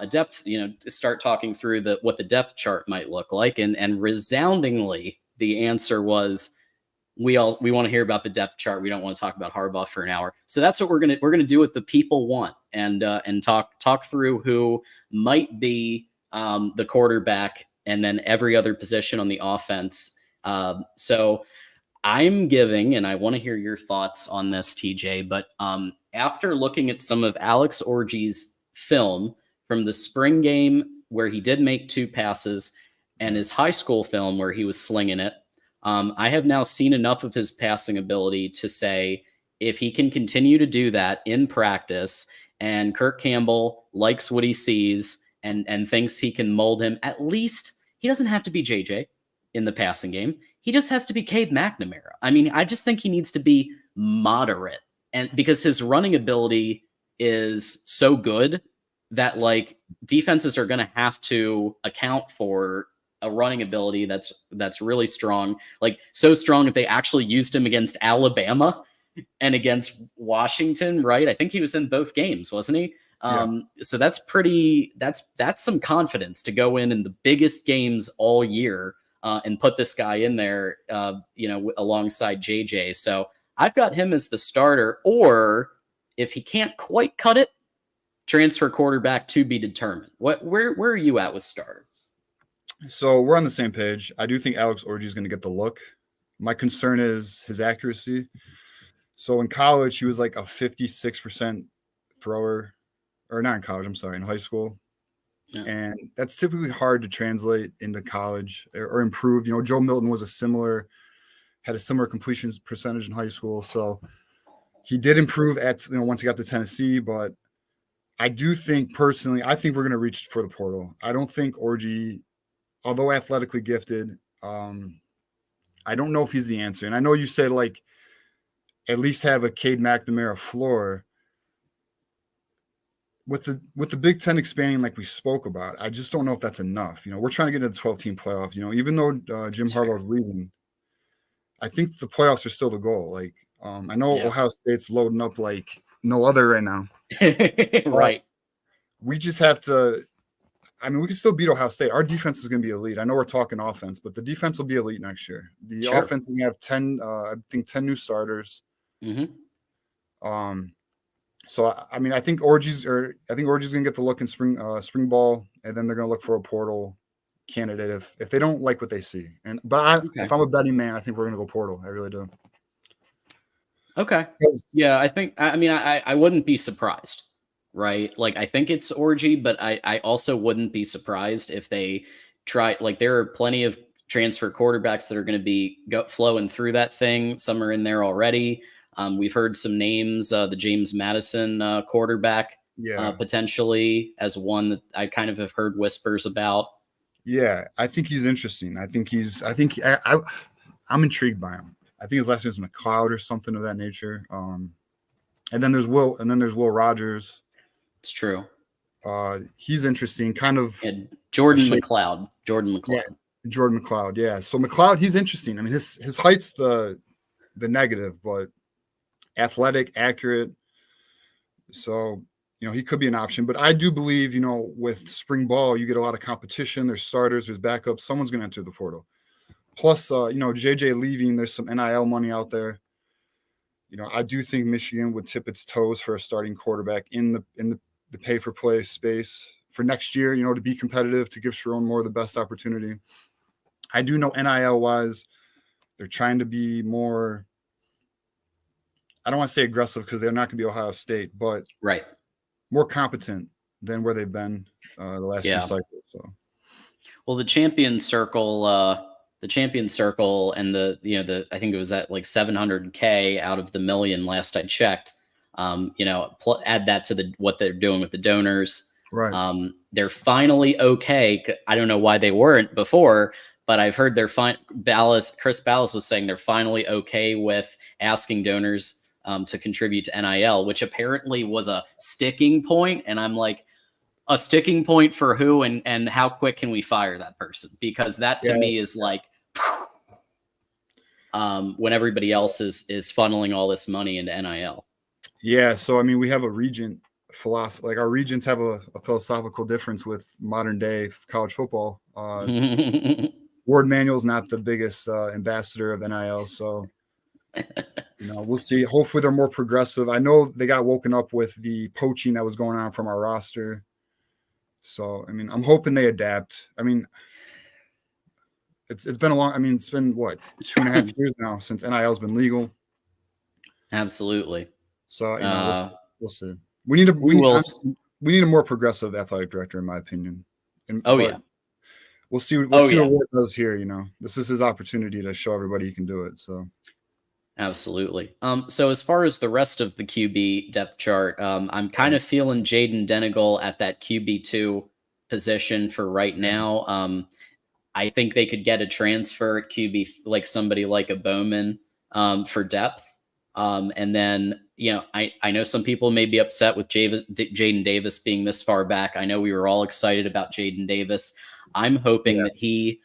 depth, start talking through what the depth chart might look like. And resoundingly, the answer was, we want to hear about the depth chart. We don't want to talk about Harbaugh for an hour. So that's what we're gonna do what the people want, and talk through who might be the quarterback, and then every other position on the offense. So I'm giving, and I want to hear your thoughts on this, TJ. But after looking at some of Alex Orji's film from the spring game where he did make 2 passes, and his high school film where he was slinging it. I have now seen enough of his passing ability to say, if he can continue to do that in practice, and Kirk Campbell likes what he sees and thinks he can mold him, at least he doesn't have to be JJ in the passing game. He just has to be Cade McNamara. I mean, I just think he needs to be moderate, and because his running ability is so good that like defenses are going to have to account for a running ability that's really strong, like so strong that they actually used him against Alabama and against Washington, right? I think he was in both games, wasn't he? So that's some confidence to go in the biggest games all year and put this guy in there, alongside JJ. So I've got him as the starter, or if he can't quite cut it, transfer quarterback to be determined. Where are you at with starter? So we're on the same page. I do think Alex Orji is going to get the look. My concern is his accuracy. So in college, he was like a 56% thrower, or not in college, I'm sorry, in high school. Yeah. And that's typically hard to translate into college or improve. Joe Milton had a similar completion percentage in high school. So he did improve once he got to Tennessee, but I do think personally, I think we're going to reach for the portal. I don't think Orji, although athletically gifted, I don't know if he's the answer. And I know you said like at least have a Cade McNamara floor. With the Big Ten expanding like we spoke about, I just don't know if that's enough. We're trying to get into the 12-team playoff. Even though Jim Harbaugh's leaving, I think the playoffs are still the goal. Like I know Ohio State's loading up like no other right now. Right. We just have to. I mean, we can still beat Ohio State. Our defense is going to be elite. I know we're talking offense, but the defense will be elite next year. The offense is going to have 10 new starters. Mm-hmm. So I mean, I think Orji's going to get the look in spring ball, and then they're going to look for a portal candidate if they don't like what they see. If I'm a betting man, I think we're going to go portal. I really do. Okay. Yeah, I wouldn't be surprised. Right. Like, I think it's Orji, but I also wouldn't be surprised if they try. Like, there are plenty of transfer quarterbacks that are going to be flowing through that thing. Some are in there already. We've heard some names, the James Madison quarterback, potentially as one that I kind of have heard whispers about. Yeah, I think he's interesting. I'm intrigued by him. I think his last name is McLeod or something of that nature. And then there's Will Rogers. It's true. He's interesting, kind of. Yeah, Jordan McLeod. Yeah, Jordan McLeod. Yeah. So McLeod, he's interesting. I mean, his height's the negative, but athletic, accurate. So, he could be an option. But I do believe, with spring ball, you get a lot of competition. There's starters, there's backups. Someone's going to enter the portal. Plus, JJ leaving, there's some NIL money out there. I do think Michigan would tip its toes for a starting quarterback in the pay-for-play space for next year, to be competitive, to give Sharon Moore the best opportunity. I do know NIL-wise, they're trying to be more, I don't want to say aggressive because they're not going to be Ohio State, but more competent than where they've been the last few cycles. So, well, the champion circle and the I think it was at like 700K out of the million last I checked. Add that to what they're doing with the donors. Right. They're finally okay. I don't know why they weren't before, but I've heard they're fine. Chris Ballas was saying they're finally okay with asking donors to contribute to NIL, which apparently was a sticking point. And I'm like, a sticking point for who and how quick can we fire that person? Because that to me is like when everybody else is funneling all this money into NIL. Yeah. So, I mean, we have a regent philosophy. Like our regions have a philosophical difference with modern day college football. Ward Manuel's not the biggest ambassador of NIL, so we'll see. Hopefully, they're more progressive. I know they got woken up with the poaching that was going on from our roster. So, I mean, I'm hoping they adapt. I mean, it's been a long. I mean, it's been what 2.5 years now since NIL has been legal. Absolutely. So we'll see. We need a more progressive athletic director, in my opinion. Yeah. We'll see. We'll see what Ward does here. This is his opportunity to show everybody he can do it. So. Absolutely. So as far as the rest of the QB depth chart, I'm kind of feeling Jaden Denegal at that QB2 position for right now. I think they could get a transfer at QB, like somebody like a Bowman, for depth. And then, I know some people may be upset with Jaden Davis being this far back. I know we were all excited about Jaden Davis. I'm hoping that he,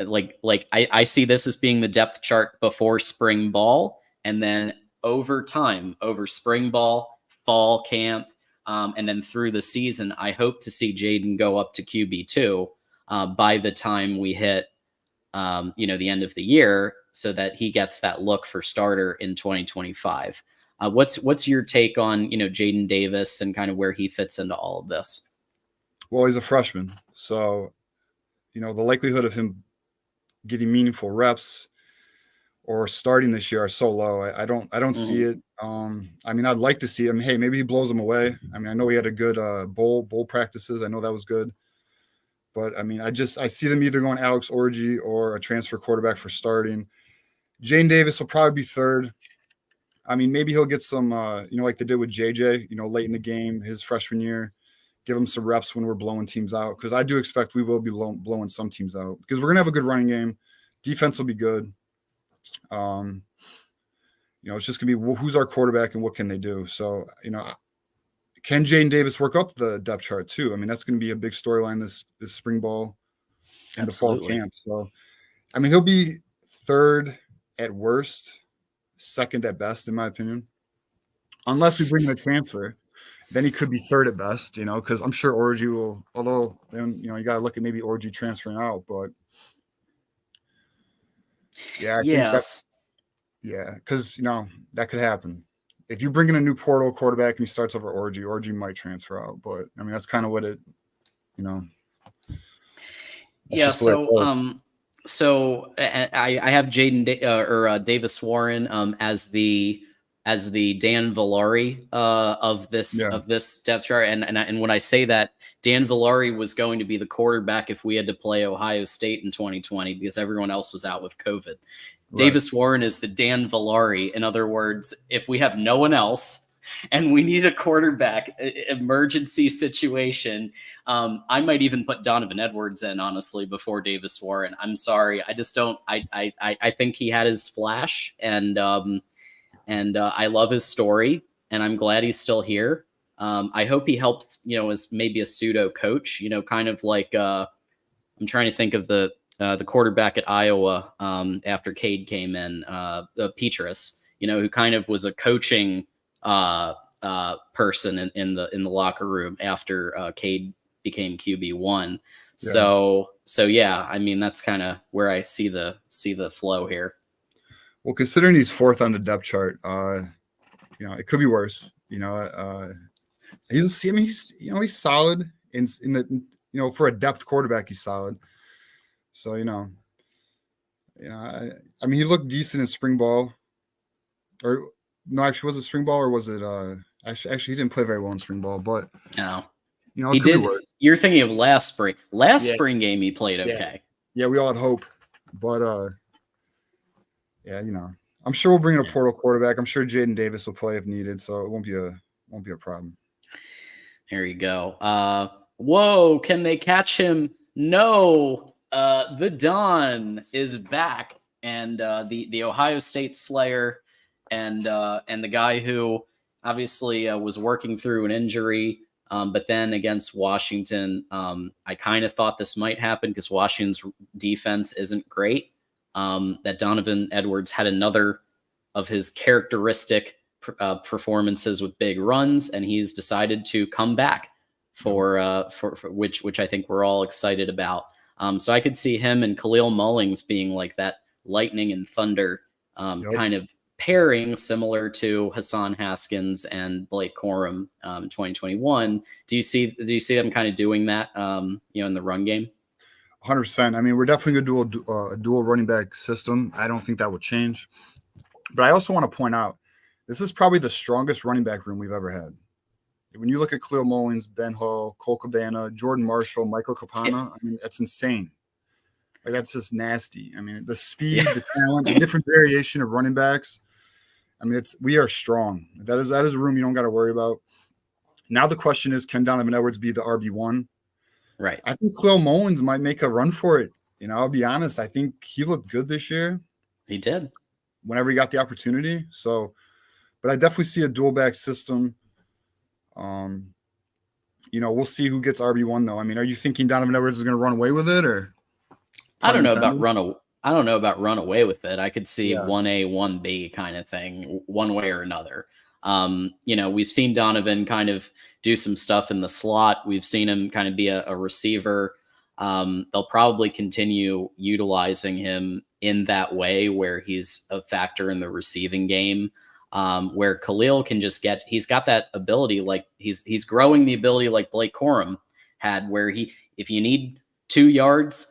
I see this as being the depth chart before spring ball, and then over time, over spring ball, fall camp, and then through the season, I hope to see Jaden go up to QB2 by the time we hit, the end of the year, so that he gets that look for starter in 2025. What's your take on, Jaden Davis and kind of where he fits into all of this? Well, he's a freshman, so the likelihood of him getting meaningful reps or starting this year are so low. I don't see it. I mean, I'd like to see him. Hey, maybe he blows them away. I mean, I know he had a good bowl practices. I know that was good. But I mean, I see them either going Alex Orji or a transfer quarterback for starting. Jaden Davis will probably be third. I mean, maybe he'll get some, like they did with JJ, late in the game, his freshman year, give him some reps when we're blowing teams out. Because I do expect we will be blowing some teams out because we're going to have a good running game. Defense will be good. It's just going to be who's our quarterback and what can they do. So, can Jaden Davis work up the depth chart too? I mean, that's going to be a big storyline this spring ball and the fall camp. So, I mean, he'll be third at worst, second at best, in my opinion. Unless we bring in a transfer, then he could be third at best, because I'm sure Orji will, although then, you got to look at maybe Orji transferring out, but yeah, I think that's, because, that could happen. If you bring in a new portal quarterback and he starts over Orji might transfer out. But I mean, that's kind of what it, Yeah. So I have Jaden Davis Warren as the Dan Villari of this depth chart, and when I say that, Dan Villari was going to be the quarterback if we had to play Ohio State in 2020 because everyone else was out with COVID. Right. Davis Warren is the Dan Villari. In other words, if we have no one else and we need a quarterback emergency situation, I might even put Donovan Edwards in, honestly, before Davis Warren. I'm sorry. I just don't. I think he had his flash, and I love his story, and I'm glad he's still here. I hope he helps, as maybe a pseudo coach, kind of like I'm trying to think of the quarterback at Iowa after Cade came in, Petrus, who kind of was a coaching person in the locker room after Cade became QB1. Yeah. So yeah, I mean, that's kind of where I see the flow here. Well, considering he's fourth on the depth chart, it could be worse. He's solid in the for a depth quarterback, he's solid. So, I mean, he looked decent in spring ball. Or no, actually, was it spring ball or was it actually he didn't play very well in spring ball, but no. He did. You're thinking of last spring. Spring game he played okay. Yeah, we all had hope. But I'm sure we'll bring in a portal quarterback. I'm sure Jaden Davis will play if needed, so it won't be a problem. There you go. Whoa, can they catch him? No. The Don is back, and the Ohio State Slayer, and the guy who obviously was working through an injury, but then against Washington, I kind of thought this might happen because Washington's defense isn't great. That Donovan Edwards had another of his characteristic performances with big runs, and he's decided to come back for which I think we're all excited about. So I could see him and Khalil Mullings being like that lightning and thunder kind of pairing, similar to Hassan Haskins and Blake Corum 2021. Do you see them kind of doing that in the run game? 100%. I mean, we're definitely going to do a dual running back system. I don't think that will change. But I also want to point out, this is probably the strongest running back room we've ever had. When you look at Khalil Mullings, Ben Hull, Cole Cabana, Jordan Marshall, Michael Capana, I mean, that's insane. Like, that's just nasty. I mean, the speed, the talent, the different variation of running backs. I mean, we are strong. That is a room you don't got to worry about. Now the question is, can Donovan Edwards be the RB1? Right. I think Khalil Mullings might make a run for it. I'll be honest. I think he looked good this year. He did. Whenever he got the opportunity. So, but I definitely see a dual back system. We'll see who gets RB1 though. I mean, are you thinking Donovan Edwards is going to run away with it, or? I don't know about run away with it. I could see 1A, 1B kind of thing, one way or another. We've seen Donovan kind of do some stuff in the slot. We've seen him kind of be a receiver. They'll probably continue utilizing him in that way where he's a factor in the receiving game. Where Khalil can just he's got that ability, like he's growing the ability like Blake Corum had, where if you need 2 yards,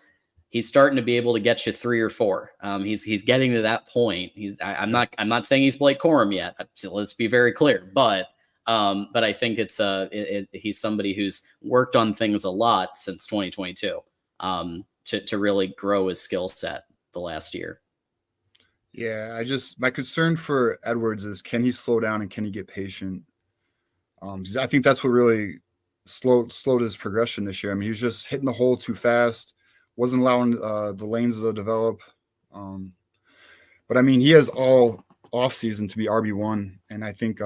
he's starting to be able to get you 3 or 4. He's getting to that point. I'm not saying he's Blake Corum yet. So let's be very clear, but I think he's somebody who's worked on things a lot since 2022 to really grow his skill set the last year. Yeah, my concern for Edwards is, can he slow down and can he get patient? Because I think that's what really slowed his progression this year. I mean, he was just hitting the hole too fast, wasn't allowing the lanes to develop. But I mean, he has all off season to be RB1, and I think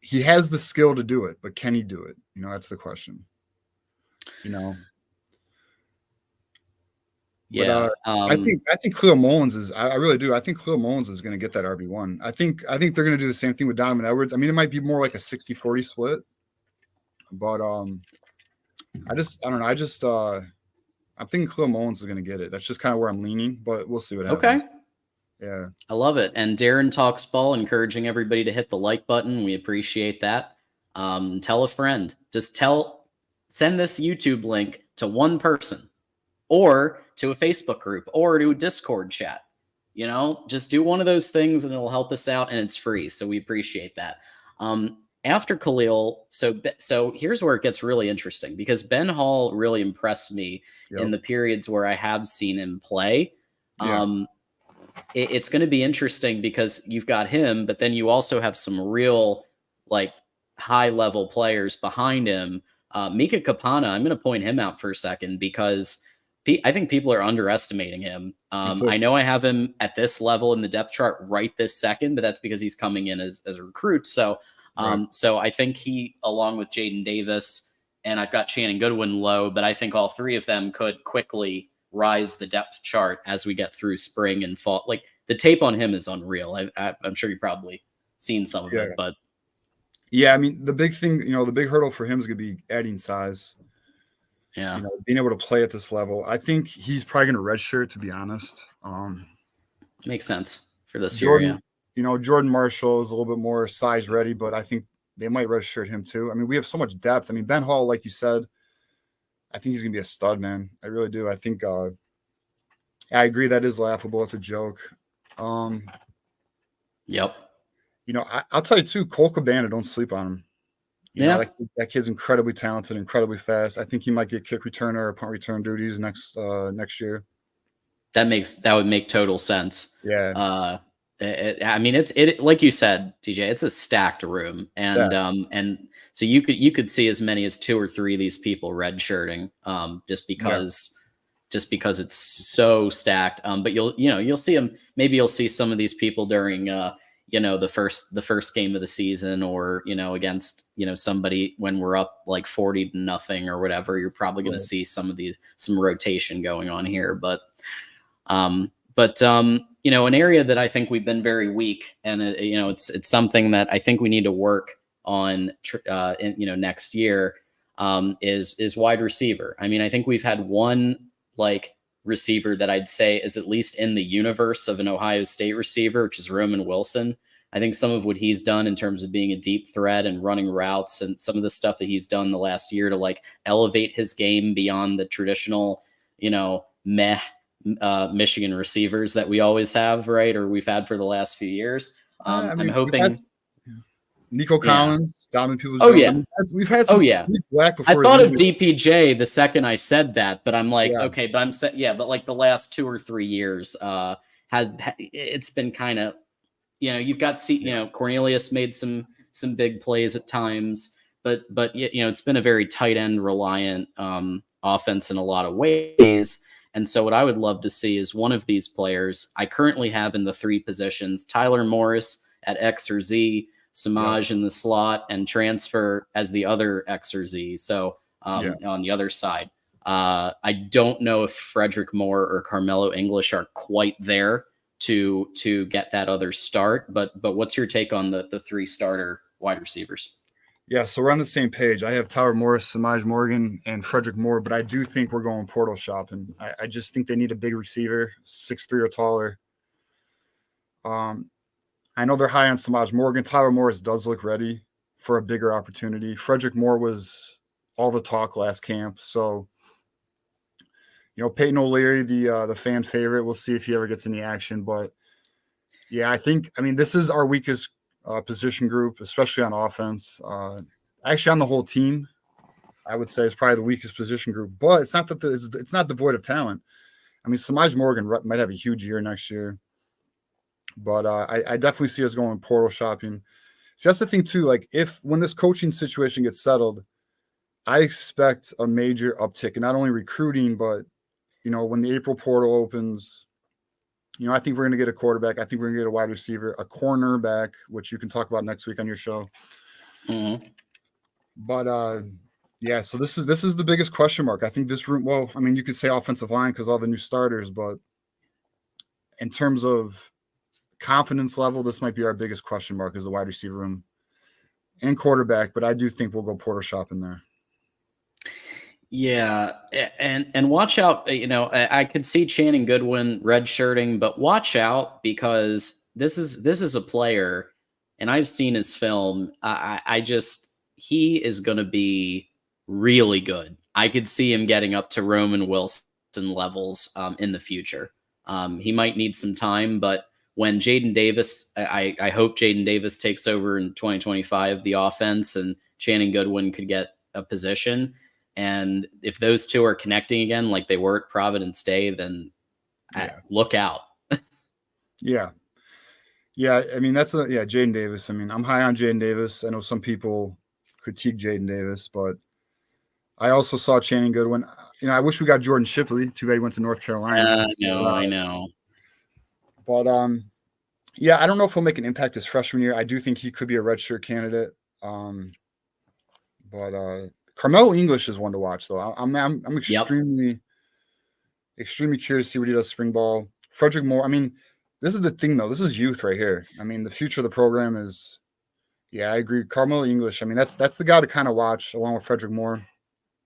he has the skill to do it, but can he do it? That's the question. Yeah, I think Khalil Mullings is. I really do. I think Khalil Mullings is going to get that RB1. I think they're going to do the same thing with Donovan Edwards. I mean, it might be more like a 60-40 split, but I don't know. I'm thinking Khalil Mullings is going to get it. That's just kind of where I'm leaning, but we'll see what happens. Okay. Yeah, I love it. And Darren Talks Ball, encouraging everybody to hit the like button. We appreciate that. Tell a friend. Send this YouTube link to one person, or to a Facebook group, or to a Discord chat. Just do one of those things and it'll help us out, and it's free. So we appreciate that. After Khalil, so here's where it gets really interesting, because Ben Hall really impressed me in the periods where I have seen him play. It's going to be interesting because you've got him, but then you also have some real high level players behind him. Mika Kapana, I'm going to point him out for a second, because I think people are underestimating him. I know I have him at this level in the depth chart right this second, but that's because he's coming in as a recruit. So, so I think he, along with Jaden Davis, and I've got Shannon Goodwin low, but I think all three of them could quickly rise the depth chart as we get through spring and fall. Like, the tape on him is unreal. I'm sure you've probably seen some of it, but yeah, I mean, the big thing, the big hurdle for him is going to be adding size. Yeah, being able to play at this level. I think he's probably going to redshirt, to be honest. Makes sense for this year. Yeah. Jordan Marshall is a little bit more size ready, but I think they might redshirt him too. I mean, we have so much depth. I mean, Ben Hall, like you said, I think he's going to be a stud, man. I really do. I think I agree that is laughable. It's a joke. Yep. I'll tell you too, Cole Cabana, don't sleep on him. That kid's incredibly talented, incredibly fast. I think he might get kick returner or punt return duties next year. That would make total sense. Yeah. I mean, it's like you said, DJ, it's a stacked room, and so you could see as many as 2 or 3 of these people redshirting, just because it's so stacked. But you'll see them. Maybe you'll see some of these people during the first game of the season, or against somebody when we're up like 40-0 or whatever. You're probably going to see some rotation going on here, but an area that I think we've been very weak, and it's something that I think we need to work on, next year, is wide receiver. I mean, I think we've had one like receiver that I'd say is at least in the universe of an Ohio State receiver, which is Roman Wilson. I think some of what he's done in terms of being a deep threat and running routes, and some of the stuff that he's done the last year to like elevate his game beyond the traditional, meh Michigan receivers that we always have, right? Or we've had for the last few years. I I'm mean, hoping. Nico Yeah. Collins, Donovan Peoples Oh Jones. I yeah. mean, we've had Oh some yeah. Black I before his thought of injury. DPJ the second I said that, but I'm like, Yeah. okay, but but like the last 2 or 3 years, it's been kind of, you've got Cornelius made some big plays at times, but it's been a very tight end reliant offense in a lot of ways. And so what I would love to see is one of these players I currently have in the 3 positions: Tyler Morris at X or Z, Samaj in the slot, and transfer as the other X or Z. So on the other side, I don't know if Frederick Moore or Carmelo English are quite there to get that other start. But what's your take on the 3 starter wide receivers? Yeah, so we're on the same page. I have Tyler Morris, Samaj Morgan, and Frederick Moore, but I do think we're going portal shopping. I just think they need a big receiver, 6'3" or taller. I know they're high on Samaj Morgan. Tyler Morris does look ready for a bigger opportunity. Frederick Moore was all the talk last camp. So, Peyton O'Leary, the fan favorite, we'll see if he ever gets any action. But, yeah, I mean, this is our weakest position group, especially on offense. Actually, on the whole team, I would say is probably the weakest position group. But it's not that it's not devoid of talent. I mean, Samaj Morgan might have a huge year next year. But I definitely see us going portal shopping. See, that's the thing, too. Like, when this coaching situation gets settled, I expect a major uptick in not only recruiting, but, when the April portal opens, I think we're going to get a quarterback. I think we're going to get a wide receiver, a cornerback, which you can talk about next week on your show. Mm-hmm. But, yeah, so this is the biggest question mark. I think this room, well, I mean, you could say offensive line because all the new starters, but in terms of confidence level, this might be our biggest question mark is the wide receiver room and quarterback, but I do think we'll go portal shopping there. Yeah, and watch out. I could see Channing Goodwin redshirting, but watch out because this is a player, and I've seen his film. He is going to be really good. I could see him getting up to Roman Wilson levels in the future. He might need some time, but when Jaden Davis, I hope Jaden Davis takes over in 2025 the offense, and Channing Goodwin could get a position. And if those two are connecting again, like they were at Providence Day, then look out. Yeah. I mean, Jaden Davis. I mean, I'm high on Jaden Davis. I know some people critique Jaden Davis, but I also saw Channing Goodwin. I wish we got Jordan Shipley. Too bad he went to North Carolina. I know. But I don't know if he'll make an impact his freshman year. I do think he could be a redshirt candidate. But Carmelo English is one to watch, though. I'm extremely curious to see what he does spring ball. Frederick Moore. I mean, this is the thing, though. This is youth right here. I mean, the future of the program is. Yeah, I agree. Carmelo English. I mean, that's the guy to kind of watch along with Frederick Moore,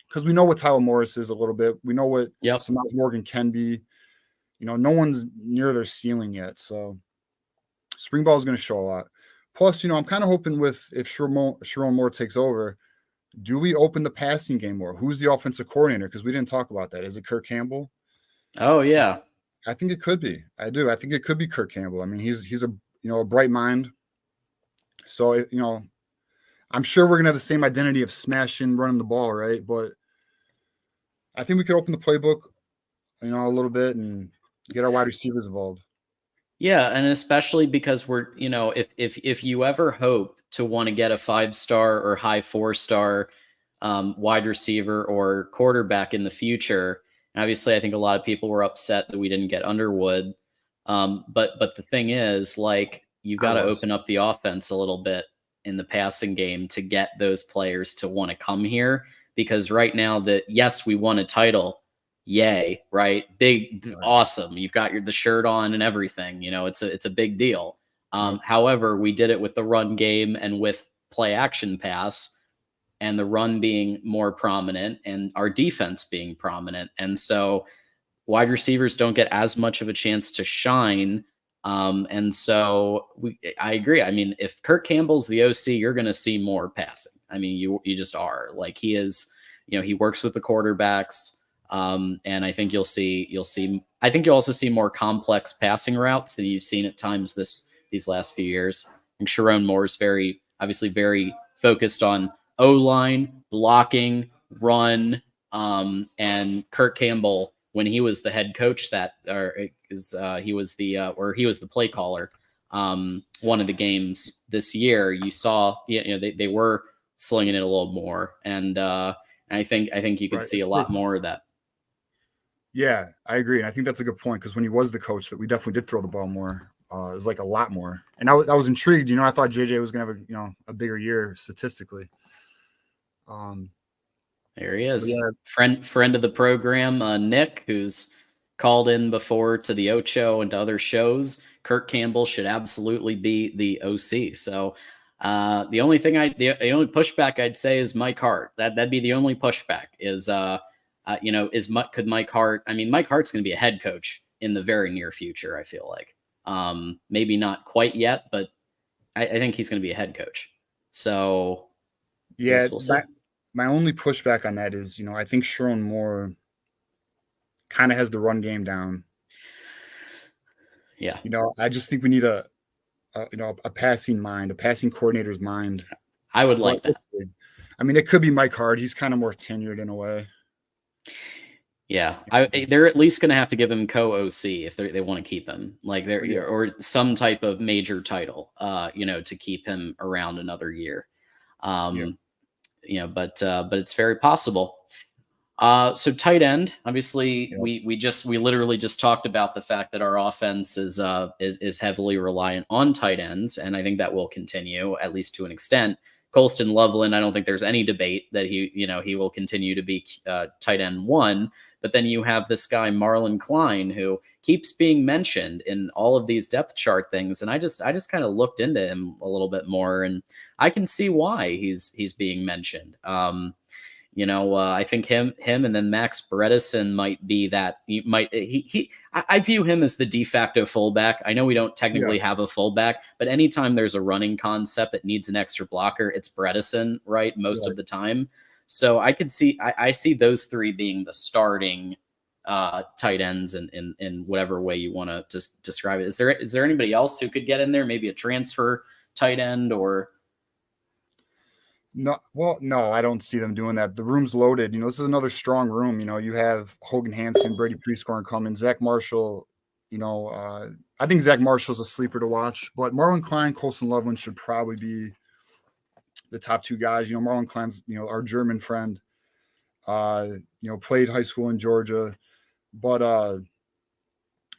because we know what Tyler Morris is a little bit. We know what Samaj Morgan can be. No one's near their ceiling yet. So spring ball is going to show a lot. Plus, I'm kind of hoping if Sharon Moore takes over, do we open the passing game more? Who's the offensive coordinator? Because we didn't talk about that. Is it Kirk Campbell? Oh, yeah. I think it could be. I do. I think it could be Kirk Campbell. I mean, he's a bright mind. So, I'm sure we're going to have the same identity of smashing, running the ball, right? But I think we could open the playbook, a little bit and get our wide receivers involved. Yeah, and especially because we're, if you ever hope to want to get a 5-star or high 4-star wide receiver or quarterback in the future, and obviously I think a lot of people were upset that we didn't get Underwood. But the thing is, like, you've got to open up the offense a little bit in the passing game to get those players to want to come here, because right now yes, we won a title, yay, right? Big, Right. awesome. You've got the shirt on and everything. It's a big deal. Yep. However, we did it with the run game and with play action pass, and the run being more prominent and our defense being prominent. And so wide receivers don't get as much of a chance to shine. And so I agree. I mean, if Kirk Campbell's the OC, you're going to see more passing. I mean, you just are. Like, he is. He works with the quarterbacks, and I think you'll see. I think you'll also see more complex passing routes than you've seen at times these last few years. And Sharon Moore's obviously very focused on O line blocking, run, and Kirk Campbell, when he was the head coach, he was the play caller. One of the games this year, you saw, they were slinging it a little more, and I think you could Right. see a lot more of that. Yeah, I agree. And I think that's a good point because when he was the coach, that we definitely did throw the ball more. It was like a lot more. And I was intrigued. I thought JJ was going to have a bigger year statistically. There he is. Yeah. Friend of the program, Nick, who's called in before to the Ocho and to other shows. Kirk Campbell should absolutely be the OC. So the only pushback I'd say is Mike Hart. That'd be the only pushback could Mike Hart? I mean, Mike Hart's going to be a head coach in the very near future. I feel like maybe not quite yet, but I think he's going to be a head coach. So yeah, we'll see. My only pushback on that is, I think Sharon Moore kind of has the run game down. Yeah. I just think we need a passing mind, a passing coordinator's mind. I would like that. I mean, it could be Mike Hart. He's kind of more tenured in a way. Yeah, they're at least going to have to give him co-OC if they want to keep him, or some type of major title, to keep him around another year. But it's very possible. So tight end, obviously, we literally just talked about the fact that our offense is heavily reliant on tight ends, and I think that will continue at least to an extent. Colston Loveland, I don't think there's any debate that he will continue to be tight end one. But then you have this guy Marlon Klein, who keeps being mentioned in all of these depth chart things, and I just kind of looked into him a little bit more, and I can see why he's being mentioned. I think him and then Max Bredesen might be that. I view him as the de facto fullback. I know we don't technically have a fullback, but anytime there's a running concept that needs an extra blocker, it's Bredesen, right? Most of the time. So I could see, I see those three being the starting tight ends in whatever way you want to just describe it. Is there anybody else who could get in there? Maybe a transfer tight end or? No, I don't see them doing that. The room's loaded. This is another strong room. You have Hogan Hansen, Brady Prescorn coming, Zach Marshall. I think Zach Marshall's a sleeper to watch, but Marlon Klein, Colston Loveland should probably be the top two guys. Marlon Klein's, our German friend, played high school in Georgia, but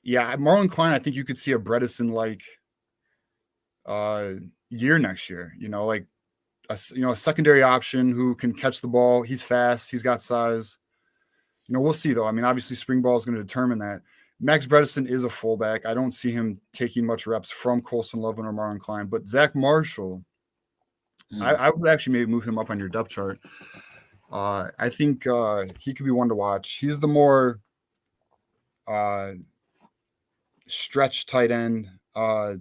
Marlon Klein, I think you could see a Bredesen like year next year, like a secondary option who can catch the ball. He's fast. He's got size. We'll see though. I mean, obviously spring ball is going to determine that. Max Bredesen is a fullback. I don't see him taking much reps from Colston Loveland or Marlon Klein, but Zach Marshall, I would actually maybe move him up on your depth chart. I think he could be one to watch. He's the more stretch tight end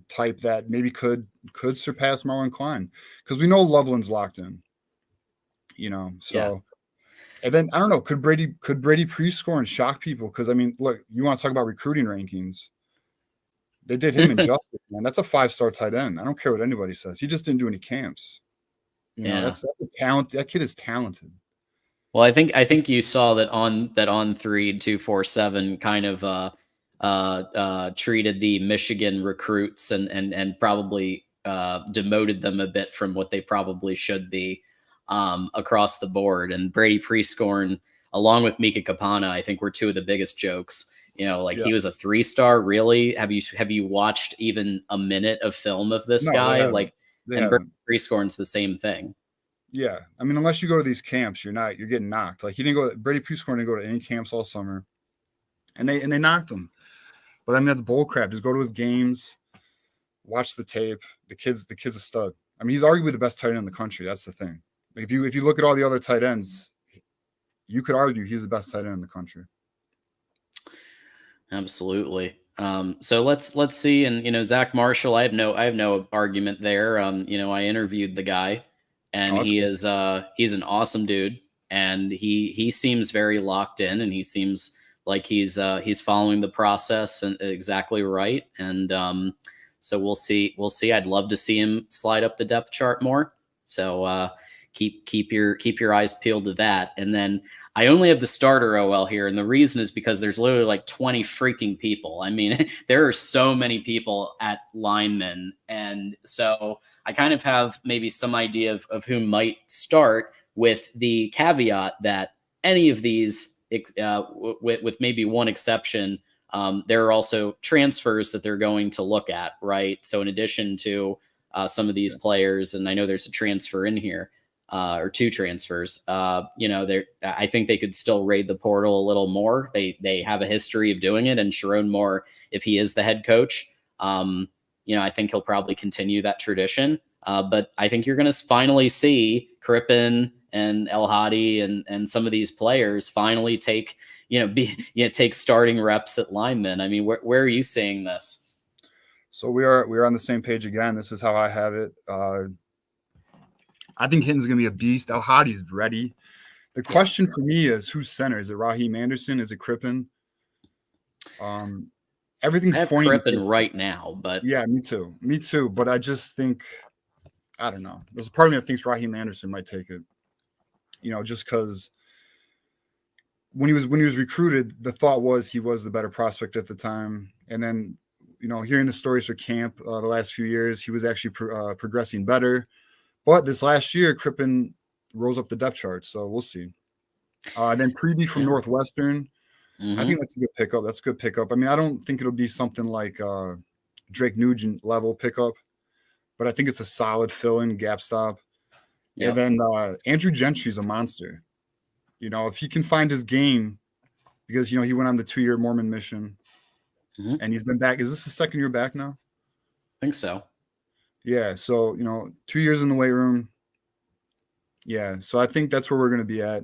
type that maybe could surpass Marlon Klein because we know Loveland's locked in. And then I don't know, could Brady Prescorn and shock people? Because I mean, look, you want to talk about recruiting rankings? They did him injustice, man. That's a 5-star tight end. I don't care what anybody says. He just didn't do any camps. That's a talent. That kid is talented. Well, I think you saw that on 3 247 kind of treated the Michigan recruits and probably demoted them a bit from what they probably should be across the board. And Brady Prescorn, along with Mika Kapana, I think were two of the biggest jokes. He was a 3-star. Really? Have you watched even a minute of film of this guy? And Brady Prescorn's the same thing. Yeah, I mean, unless you go to these camps, you're getting knocked. Like Brady Prescorn didn't go to any camps all summer. and they knocked him. But I mean, that's bullcrap. Just go to his games, watch the tape. The kid's a stud. I mean, he's arguably the best tight end in the country. That's the thing. Like, if you look at all the other tight ends, you could argue he's the best tight end in the country. Absolutely. So let's see. And Zach Marshall, I have no argument there. I interviewed the guy, and Oh, that's cool. he's an awesome dude, and he seems very locked in, and he seems like he's following the process and exactly right. And so we'll see. I'd love to see him slide up the depth chart more. So keep your eyes peeled to that. And then I only have the starter OL here, and the reason is because there's literally like 20 freaking people. I mean, there are so many people at linemen, and so I kind of have maybe some idea of who might start, with the caveat that any of these, with maybe one exception, there are also transfers that they're going to look at, right? So in addition to some of these players, and I know there's a transfer in here, or two transfers. I think they could still raid the portal a little more. They have a history of doing it, and Sharon Moore, if he is the head coach, I think he'll probably continue that tradition. But I think you're going to finally see Crippen and El Hadi and some of these players finally take starting reps at linemen. I mean, where are you seeing this? So we are on the same page again. This is how I have it. I think Hinton's going to be a beast. El Hadi's ready. The question for me is, who's center? Is it Raheem Anderson? Is it Crippen? Everything's I have pointing Crippen right now, but yeah, me too. But I just think, I don't know. There's a part of me that thinks Raheem Anderson might take it. Just because when he was recruited, the thought was he was the better prospect at the time, and then hearing the stories for camp the last few years, he was actually progressing better. But this last year, Crippen rose up the depth chart, so we'll see. Then Preeby from Northwestern, I think that's a good pickup. That's a good pickup. I mean, I don't think it'll be something like Drake Nugent level pickup, but I think it's a solid fill-in gap stop. Yep. And then Andrew Gentry's a monster. If he can find his game, because he went on the 2-year Mormon mission, and he's been back. Is this the second year back now? I think so. Yeah, so 2 years in the weight room. Yeah, so I think that's where we're going to be at.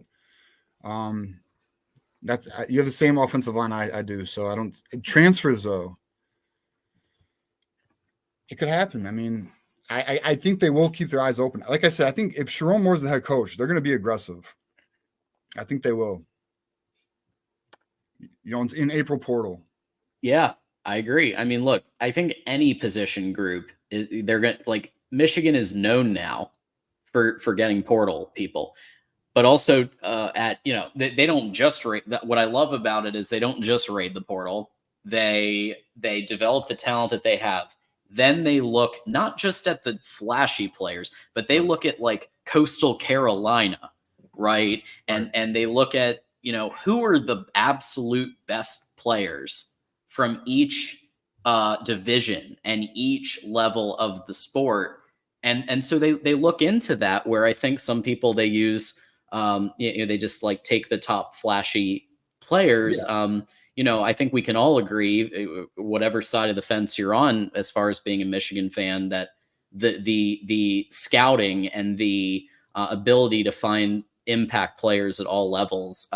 You have the same offensive line I do, so I don't transfers though. It could happen. I mean, I think they will keep their eyes open. Like I said, I think if Sharon Moore's the head coach, they're going to be aggressive. I think they will. In April portal. Yeah, I agree. I mean, look, I think any position group they're going like Michigan is known now for getting portal people, but also they don't just raid. What I love about it is they don't just raid the portal. They develop the talent that they have. Then they look not just at the flashy players, but they look at like Coastal Carolina, right? And they look at who are the absolute best players from each division and each level of the sport, and so they look into that. Where I think some people they use they just like take the top flashy players. I think we can all agree, whatever side of the fence you're on, as far as being a Michigan fan, that the scouting and the ability to find impact players at all levels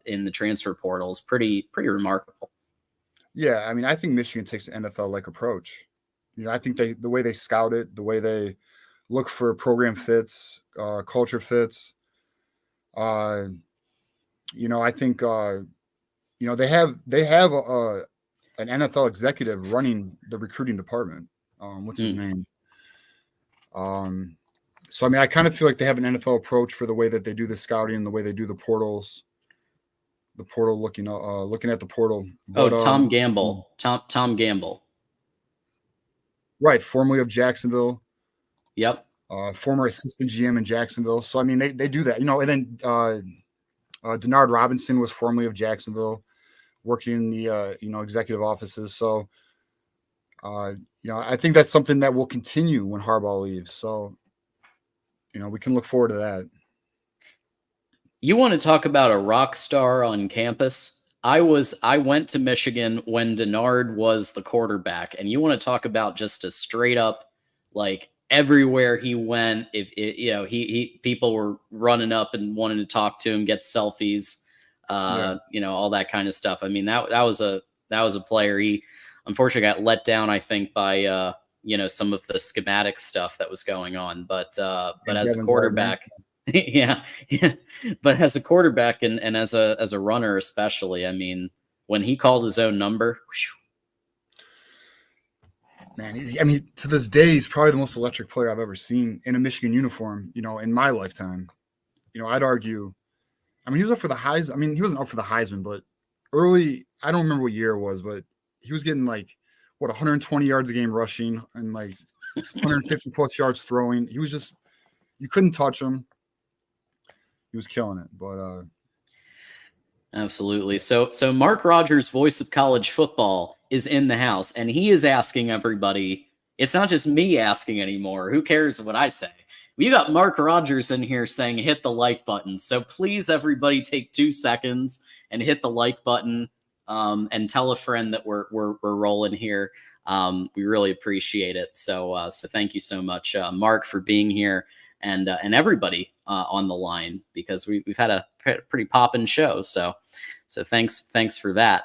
in the transfer portal is pretty remarkable. Yeah, I mean, I think Michigan takes an NFL-like approach. I think the way they scout it, the way they look for program fits, culture fits. I think they have an NFL executive running the recruiting department. What's his name? So I mean, I kind of feel like they have an NFL approach for the way that they do the scouting, the way they do the portals. The portal, looking at the portal. But, Tom Gamble. Tom Gamble. Right, formerly of Jacksonville. Yep. Former assistant GM in Jacksonville. So I mean, they do that, and then Denard Robinson was formerly of Jacksonville, working in the executive offices. So I think that's something that will continue when Harbaugh leaves. So we can look forward to that. You want to talk about a rock star on campus? I went to Michigan when Denard was the quarterback, and you want to talk about just a straight up, like, everywhere he went, if it, you know, he people were running up and wanting to talk to him, get selfies, Yeah. all that kind of stuff. I mean, that was a player. He unfortunately got let down, I think, by some of the schematic stuff that was going on. But And as a Devin Gardner. quarterback, yeah, yeah. But as a quarterback and as a runner especially, I mean, when he called his own number, whew. Man, I mean, to this day, he's probably the most electric player I've ever seen in a Michigan uniform, in my lifetime. I'd argue, I mean, he was up for the Heisman. I mean, he wasn't up for the Heisman, but early, I don't remember what year it was, but he was getting like, 120 yards a game rushing and like 150 plus yards throwing. He was just, you couldn't touch him. He was killing it. But Absolutely. So Mark Rogers, voice of college football, is in the house, and he is asking everybody. It's not just me asking anymore. Who cares what I say? We got Mark Rogers in here saying hit the like button. So please, everybody, take 2 seconds and hit the like button, and tell a friend that we're rolling here. We really appreciate it. So thank you so much, Mark, for being here, and everybody on the line, because we've had a pretty poppin' show. So thanks for that.